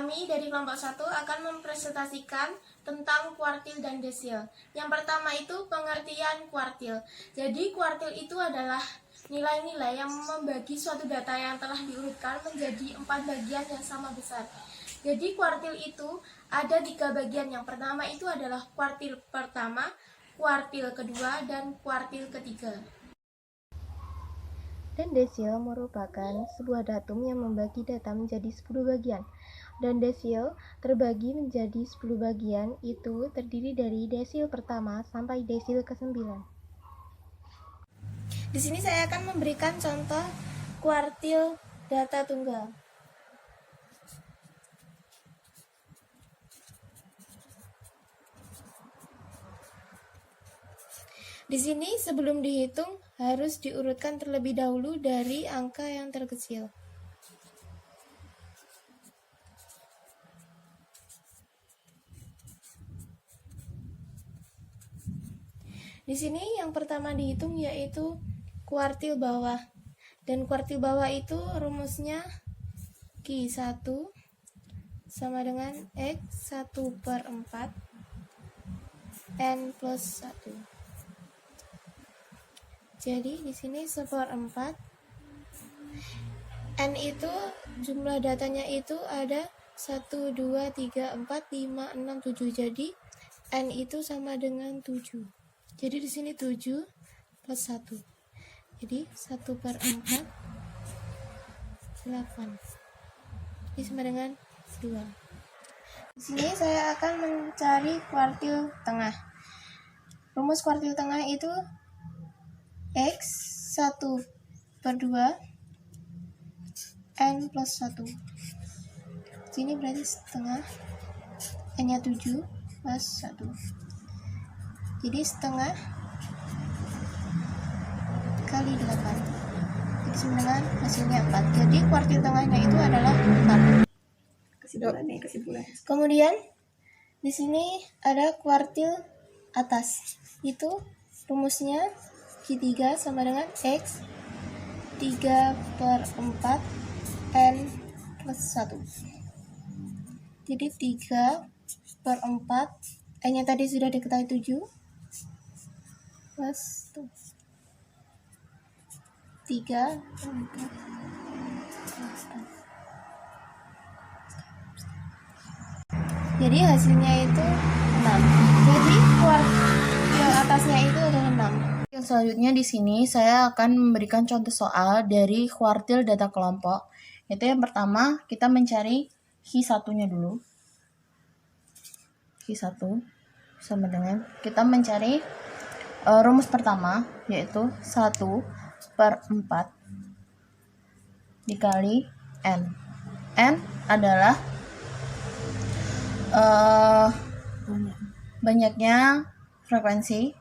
Kami dari kelompok 1 akan mempresentasikan tentang kuartil dan desil. Yang pertama itu pengertian kuartil. Jadi kuartil itu adalah nilai-nilai yang membagi suatu data yang telah diurutkan menjadi 4 bagian yang sama besar. Jadi kuartil itu ada 3 bagian. Yang pertama itu adalah kuartil pertama, kuartil kedua, dan kuartil ketiga. Dan desil merupakan sebuah datum yang membagi data menjadi 10 bagian. Dan desil terbagi menjadi 10 bagian itu terdiri dari desil pertama sampai desil ke-9. Di sini saya akan memberikan contoh kuartil data tunggal. Di sini sebelum dihitung harus diurutkan terlebih dahulu dari angka yang terkecil. Di sini yang pertama dihitung yaitu kuartil bawah. Dan kuartil bawah itu rumusnya Q1 sama dengan X1/4 N plus 1. Jadi di sini 1/4. N itu jumlah datanya itu ada 1, 2, 3, 4, 5, 6, 7. Jadi N itu sama dengan 7. Jadi di sini 7 plus 1. Jadi 1/4 8. Ini sama dengan 2. Di sini saya akan mencari kuartil tengah. Rumus kuartil tengah itu X1/2 N plus 1. Sini berarti setengah, N-nya 7 plus 1. Jadi setengah kali 8. Jadi dengan hasilnya 4. Jadi kuartil tengahnya itu adalah 4. Kesimpulan. Kemudian di sini ada kuartil atas. Itu rumusnya Q3 sama dengan X 3/4 N plus 1. Jadi 3/4 N-nya tadi sudah diketahui 7 plus 3/4. Jadi hasilnya itu 6. Jadi kuartil atasnya itu adalah 6. Yang selanjutnya di sini saya akan memberikan contoh soal dari kuartil data kelompok. Yaitu yang pertama kita mencari Q1-nya dulu. Q1 sama dengan kita mencari rumus pertama yaitu 1/4 dikali N. N adalah banyaknya frekuensi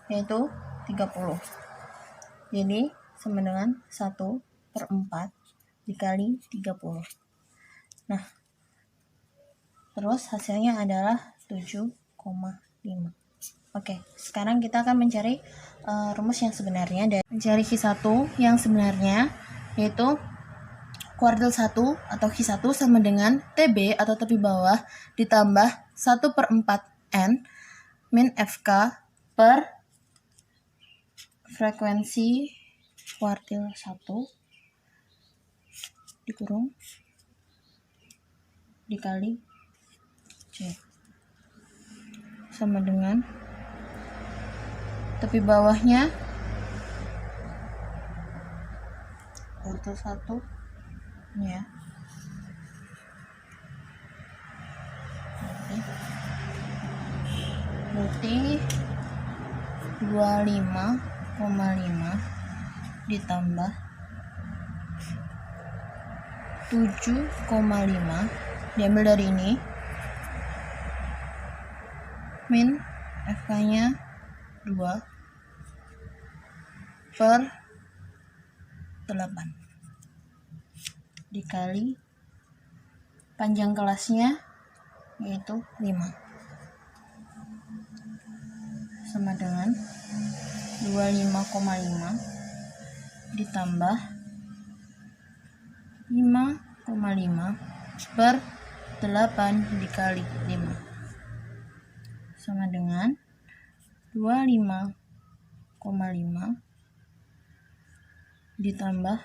yaitu 30. Jadi sama dengan 1/4 dikali 30. Nah, terus hasilnya adalah 7,5. Oke, sekarang kita akan mencari rumus yang sebenarnya dan mencari Q1 yang sebenarnya yaitu kuartil 1 atau Q1 sama dengan TB atau tepi bawah ditambah 1/4 N min FK per frekuensi kuartil 1 dikurung dikali C sama dengan tepi bawahnya kuartil 1 ya. Berarti 25,5 ditambah 7,5 diambil dari ini min FK-nya 2 per 8 dikali panjang kelasnya yaitu 5 sama dengan 25,5 ditambah 5,5 per 8 dikali 5 sama dengan 25,5 ditambah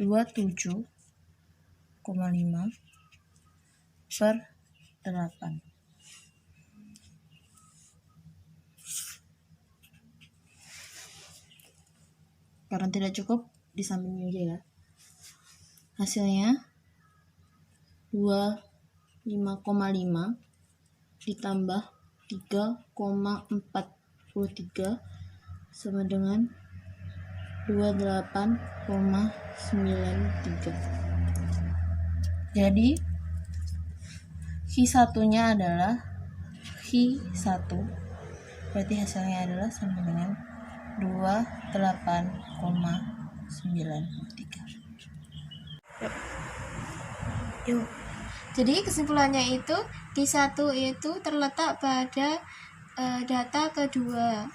27,5 per 8. Karena tidak cukup, disambung aja ya. Hasilnya 25,5 ditambah 3,43 sama dengan 28,93. Jadi Q1-nya adalah Q1, berarti hasilnya adalah sama dengan 28,93. Yuk. Jadi kesimpulannya itu Q1 itu terletak pada data kedua.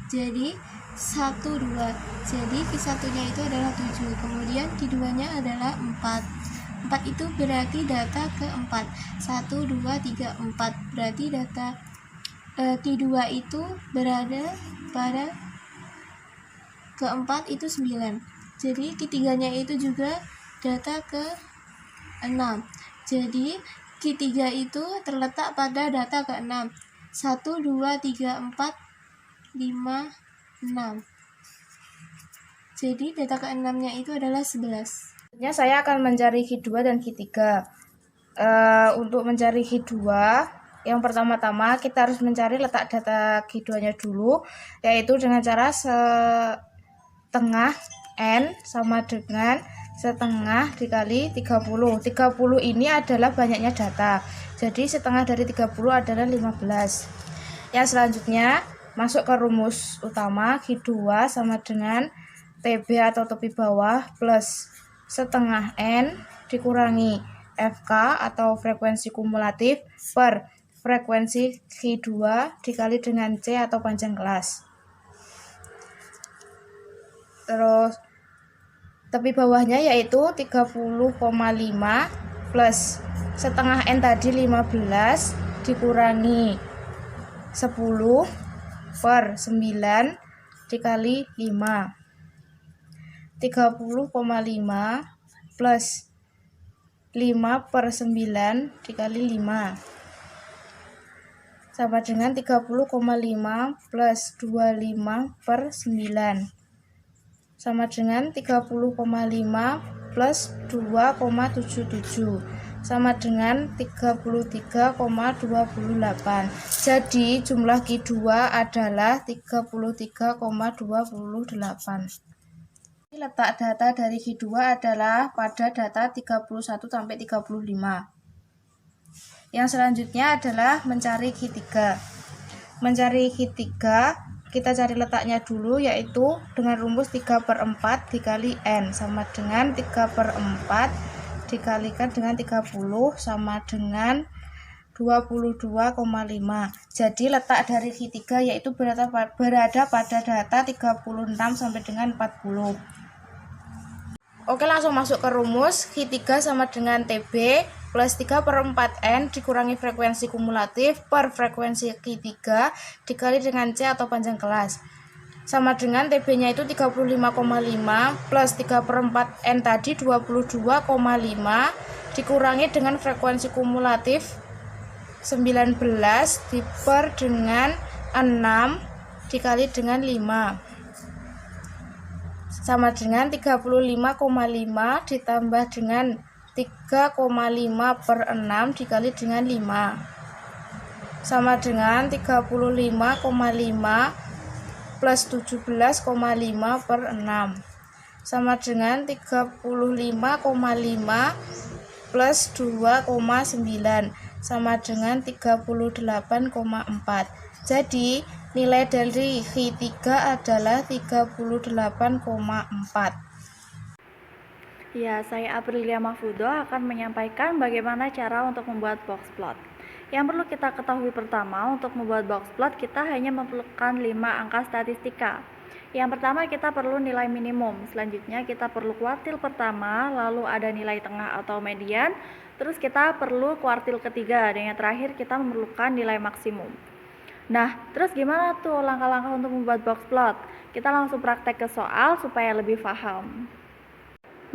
Jadi 1, 2. Jadi Q1-nya itu adalah 7. Kemudian Q2-nya adalah 4. 4 itu berarti data keempat. 1, 2, 3, 4. Berarti data Q2 itu berada pada keempat itu 9. Jadi Q3-nya itu juga data ke-6. Jadi Q3 itu terletak pada data ke-6. 1, 2, 3, 4, 5, 6. Jadi data ke-6-nya itu adalah 11. Selanjutnya saya akan mencari Q2 dan Q3. Untuk mencari Q2, yang pertama-tama kita harus mencari letak data Q2-nya dulu, yaitu dengan cara setengah N sama dengan setengah dikali 30. 30 ini adalah banyaknya data, jadi setengah dari 30 adalah 15. Yang selanjutnya masuk ke rumus utama, Q2 sama dengan TB atau tepi bawah plus setengah N dikurangi FK atau frekuensi kumulatif per frekuensi Q2 dikali dengan C atau panjang kelas. Terus tepi bawahnya yaitu 30,5 plus setengah N tadi 15 dikurangi 10 per 9 dikali 5. 30,5 plus 5 per 9 dikali 5 sama dengan 30,5 plus 25 per 9 sama dengan 30,5 plus 2,77 sama dengan 33,28. Jadi jumlah Q2 adalah 33,28. Letak data dari Q2 adalah pada data 31 sampai 35. Yang selanjutnya adalah mencari Q3. Mencari Q3, kita cari letaknya dulu, yaitu dengan rumus 3/4 dikali N sama dengan 3/4 dikalikan dengan 30 sama dengan 22,5. Jadi letak dari Q3 yaitu berada pada data 36 sampai dengan 40. Oke, langsung masuk ke rumus. Q3 sama dengan TB plus 3/4 N dikurangi frekuensi kumulatif per frekuensi Q3 dikali dengan C atau panjang kelas. Sama dengan TB-nya itu 35,5 plus 3/4 N tadi 22,5 dikurangi dengan frekuensi kumulatif 19 diper dengan 6 dikali dengan 5. Sama dengan 35,5 ditambah dengan 3,5 per 6 dikali dengan 5. Sama dengan 35,5 plus 17,5 per 6. Sama dengan 35,5 plus 2,9 sama dengan 38,4. Jadi nilai dari Q3 adalah 38,4. Ya, saya Aprilia Mahfudo akan menyampaikan bagaimana cara untuk membuat box plot. Yang perlu kita ketahui pertama, untuk membuat box plot kita hanya memerlukan 5 angka statistika. Yang pertama kita perlu nilai minimum, selanjutnya kita perlu kuartil pertama, lalu ada nilai tengah atau median, Terus kita perlu kuartil ketiga, dan yang terakhir kita memerlukan nilai maksimum. Nah, terus gimana tuh langkah-langkah untuk membuat box plot? Kita langsung praktek ke soal supaya lebih paham.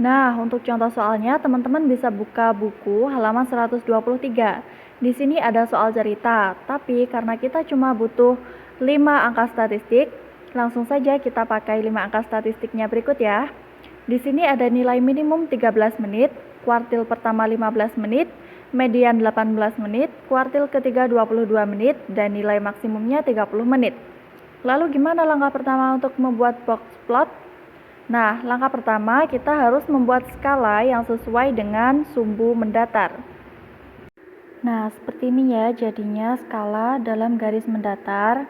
Nah, untuk contoh soalnya, teman-teman bisa buka buku halaman 123. Di sini ada soal cerita, tapi karena kita cuma butuh 5 angka statistik, langsung saja kita pakai 5 angka statistiknya berikut ya. Di sini ada nilai minimum 13 menit, kuartil pertama 15 menit, median 18 menit, kuartil ketiga 22 menit, dan nilai maksimumnya 30 menit. Lalu gimana langkah pertama untuk membuat box plot? Nah, langkah pertama kita harus membuat skala yang sesuai dengan sumbu mendatar. Nah, seperti ini ya jadinya skala dalam garis mendatar.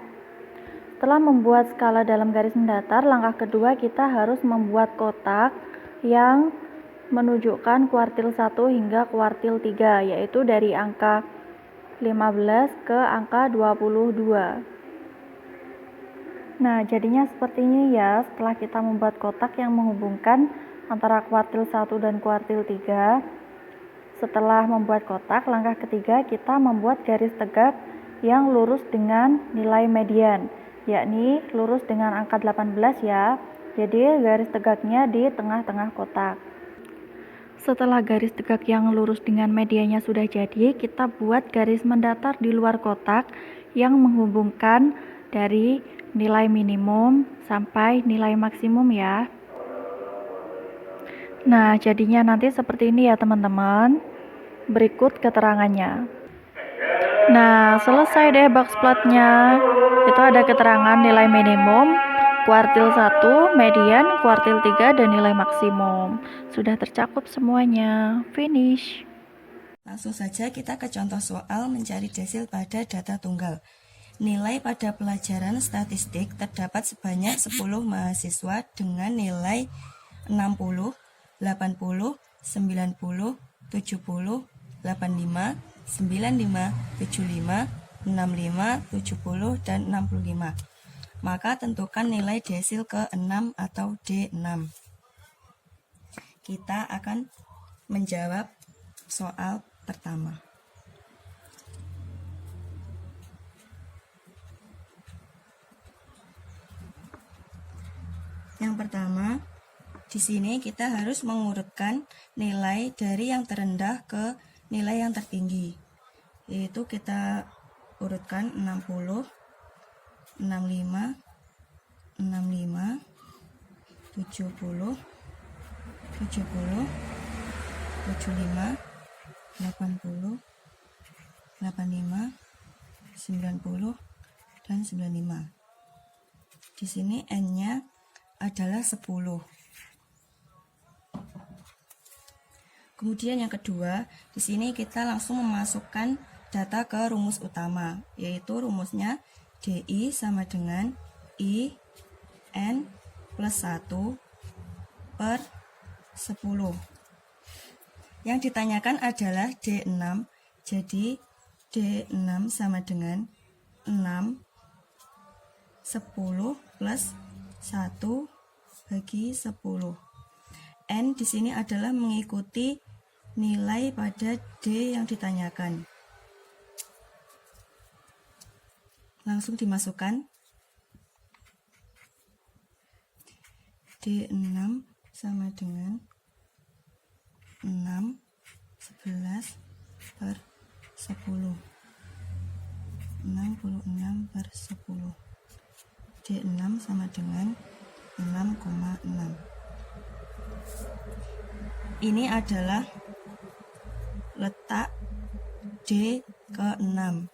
Setelah membuat skala dalam garis mendatar, langkah kedua kita harus membuat kotak yang menunjukkan kuartil 1 hingga kuartil 3, yaitu dari angka 15 ke angka 22. Nah, jadinya seperti ini ya setelah kita membuat kotak yang menghubungkan antara kuartil 1 dan kuartil 3. Setelah membuat kotak, langkah ketiga kita membuat garis tegak yang lurus dengan nilai median, yakni lurus dengan angka 18 ya. Jadi garis tegaknya di tengah-tengah kotak. Setelah garis tegak yang lurus dengan mediannya sudah jadi, kita buat garis mendatar di luar kotak yang menghubungkan dari nilai minimum sampai nilai maksimum ya. Nah, jadinya nanti seperti ini ya teman-teman. Berikut keterangannya. Nah, selesai deh box plotnya. Itu ada keterangan nilai minimum, kuartil 1, median, kuartil 3, dan nilai maksimum. Sudah tercakup semuanya. Finish. Langsung saja kita ke contoh soal mencari desil pada data tunggal. Nilai pada pelajaran statistik terdapat sebanyak 10 mahasiswa dengan nilai 60, 80, 90, 70, 85, 95, 75, 65, 70, dan 65. Maka tentukan nilai desil ke-6 atau D6. Kita akan menjawab soal pertama. Yang pertama, di sini kita harus mengurutkan nilai dari yang terendah ke nilai yang tertinggi. Yaitu kita urutkan 60, 65, 65, 70, 70, 75, 80, 85, 90, dan 95. Di sini N-nya adalah 10. Kemudian yang kedua, di sini kita langsung memasukkan data ke rumus utama, yaitu rumusnya DI sama dengan I N plus 1 per 10. Yang ditanyakan adalah D6, jadi D6 sama dengan 6, 10 plus 1 bagi 10. N di sini adalah mengikuti nilai pada D yang ditanyakan. Langsung dimasukkan. D6 sama dengan 6, 11 per 10. 66 per 10. D6 sama dengan 6,6. Ini adalah letak D ke-6.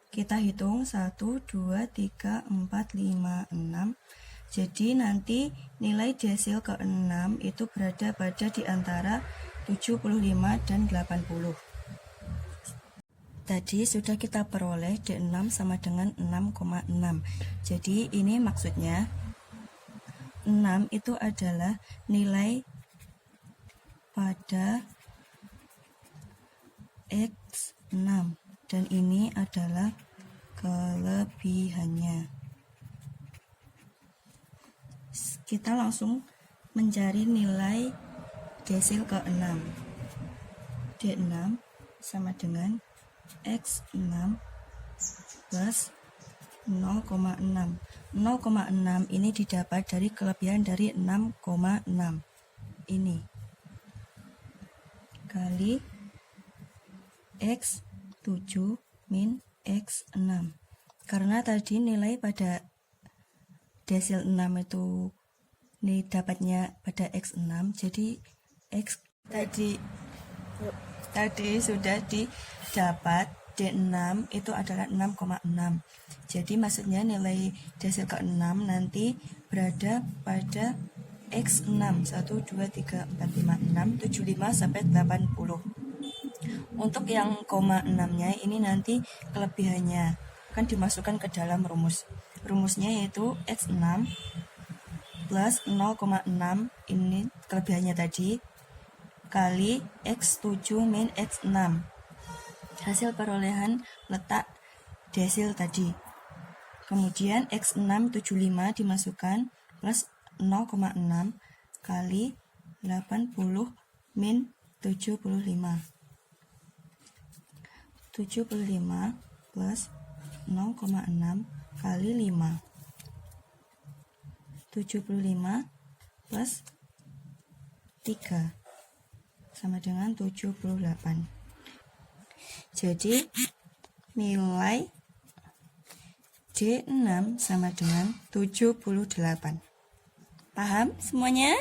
Kita hitung 1, 2, 3, 4, 5, 6. Jadi nanti nilai desil ke-6 itu berada pada di antara 75 dan 80. Tadi sudah kita peroleh D6 sama dengan 6,6. Jadi ini maksudnya 6 itu adalah nilai pada X6 dan ini adalah kelebihannya. Kita langsung mencari nilai desil ke-6. D6 sama dengan X6 plus 0,6. 0,6 ini didapat dari kelebihan dari 6,6 ini kali X7 min X6. Karena tadi nilai pada desil 6 itu ini dapatnya pada X6, jadi X tadi sudah didapat D6 itu adalah 6,6. Jadi maksudnya nilai desil ke-6 nanti berada pada X6 1, 2, 3, 4, 5, 6, 7, 5 sampai 80. Untuk yang koma 6-nya ini nanti kelebihannya akan dimasukkan ke dalam rumus. Rumusnya yaitu X6 plus 0,6 ini kelebihannya tadi kali X7 min X6. Hasil perolehan letak desil tadi. Kemudian X6 75 dimasukkan plus 0,6 kali 80 min 75. 75 plus 0,6 kali 5. 75 plus 3 sama dengan 78. Jadi nilai D6 sama dengan 78. Paham semuanya?